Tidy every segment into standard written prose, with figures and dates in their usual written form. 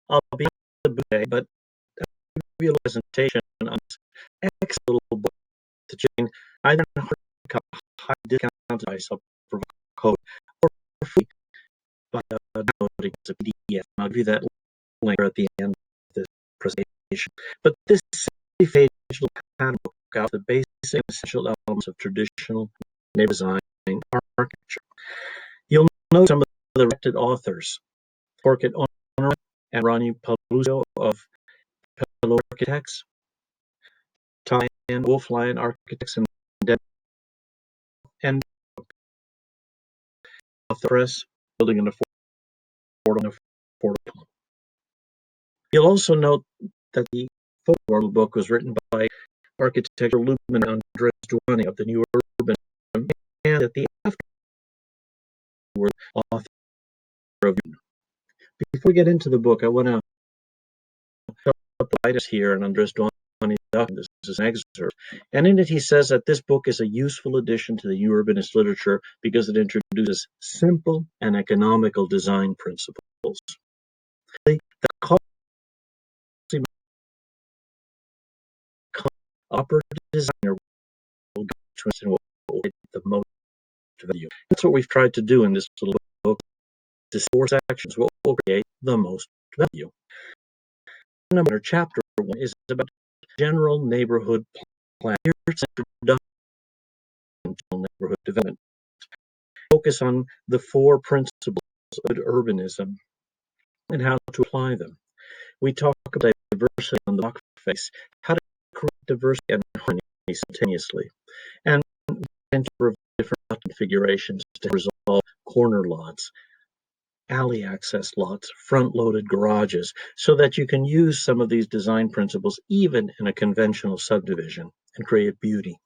I'll be the book today, but I'll give you a presentation on this excellent little book to Jane. I then high discount device. I'll provide a code or free by downloading as a PDF. I'll give you that link at the end of this presentation. But this 60-page little handbook out the basic essential elements of traditional neighborhood design and architecture. You'll know some of the directed authors, pel-ona and Ronnie Paluzzo of pel-ona Architects, tie-in wolf-lyon Architects and of the press, building an affordable. You'll also note that the foreword book was written by architectural luminary Andres Duani of the New Urban, and that the afterword author of. Before we get into the book, I want to help the writers here and Andres Duani. This is an excerpt, and in it he says that this book is a useful addition to the New Urbanist literature because it introduces simple and economical design principles. The operative designer will get to what will get the most value. That's what we've tried to do in this little book. This 4 sections will create the most value. Chapter 1 is about general neighborhood plan. Here's introduction to neighborhood development. Focus on the 4 principles of urbanism and how to apply them. We talk about diversity on the block face, how to create diversity and harmony simultaneously, and different configurations to resolve corner lots, alley access lots, front-loaded garages, so that you can use some of these design principles even in a conventional subdivision and create beauty.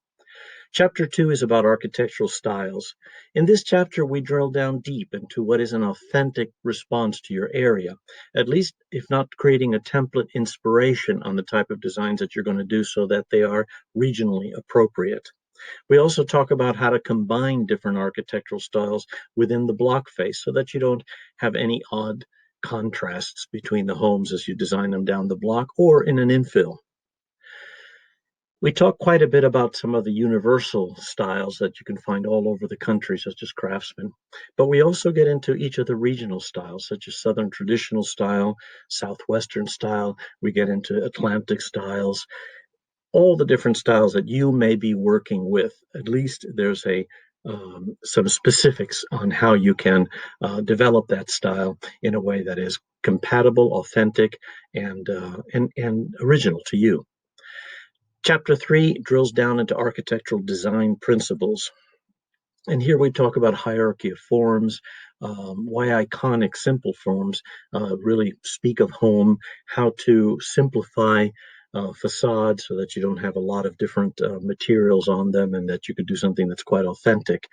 Chapter 2 is about architectural styles. In this chapter, we drill down deep into what is an authentic response to your area, at least if not creating a template inspiration on the type of designs that you're going to do so that they are regionally appropriate. We also talk about how to combine different architectural styles within the block face so that you don't have any odd contrasts between the homes as you design them down the block or in an infill. We talk quite a bit about some of the universal styles that you can find all over the country, such as Craftsman. But we also get into each of the regional styles, such as Southern traditional style, Southwestern style. We get into Atlantic styles, all the different styles that you may be working with. At least there's some specifics on how you can develop that style in a way that is compatible, authentic, and original to you. Chapter 3 drills down into architectural design principles. And here we talk about hierarchy of forms, why iconic simple forms really speak of home, how to simplify facades so that you don't have a lot of different materials on them and that you could do something that's quite authentic.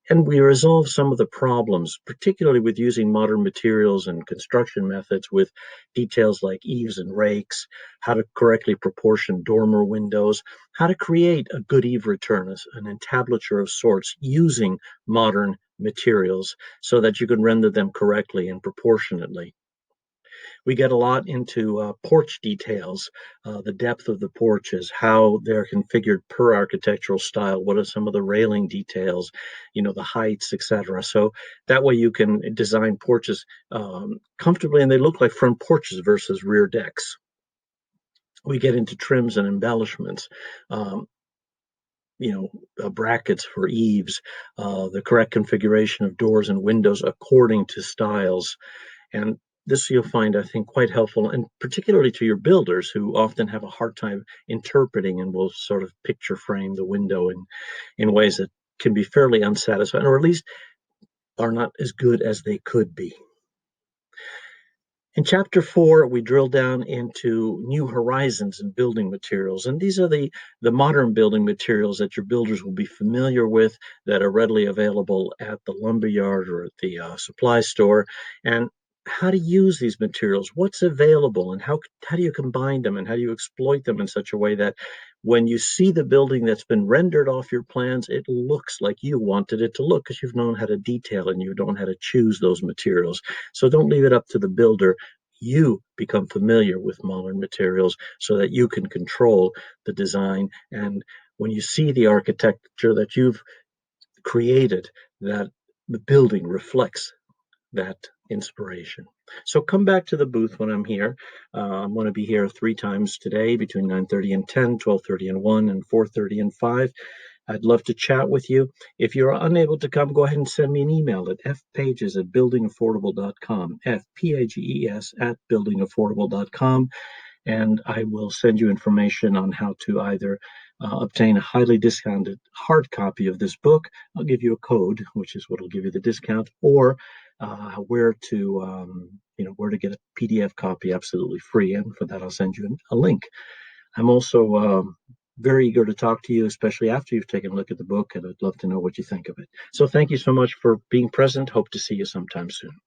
And we resolve some of the problems, particularly with using modern materials and construction methods with details like eaves and rakes, how to correctly proportion dormer windows, how to create a good eave return, an entablature of sorts using modern materials so that you can render them correctly and proportionately. We get a lot into porch details, the depth of the porches, how they're configured per architectural style, what are some of the railing details, the heights, etc. So that way you can design porches comfortably and they look like front porches versus rear decks. We get into trims and embellishments. Brackets for eaves, the correct configuration of doors and windows according to styles. And this you'll find, I think, quite helpful, and particularly to your builders who often have a hard time interpreting and will sort of picture frame the window in ways that can be fairly unsatisfying, or at least are not as good as they could be. In Chapter 4, we drill down into new horizons in building materials, and these are the modern building materials that your builders will be familiar with, that are readily available at the lumberyard or at the supply store, and how to use these materials, what's available, and how do you combine them, and how do you exploit them in such a way that when you see the building that's been rendered off your plans, it looks like you wanted it to look because you've known how to detail and you've known how to choose those materials. So don't leave it up to the builder. you become familiar with modern materials so that you can control the design. And when you see the architecture that you've created, that the building reflects that inspiration. So come back to the booth when I'm here. I'm going to be here 3 times today between 9:30 and 10, 12:30 and 1, and 4:30 and 5. I'd love to chat with you. If you're unable to come, go ahead and send me an email at fpages@buildingaffordable.com, FPAGES at buildingaffordable.com, and I will send you information on how to either obtain a highly discounted hard copy of this book. I'll give you a code, which is what will give you the discount, or where to where to get a PDF copy absolutely free. And for that, I'll send you a link. I'm also very eager to talk to you, especially after you've taken a look at the book, and I'd love to know what you think of it. So thank you so much for being present. Hope to see you sometime soon.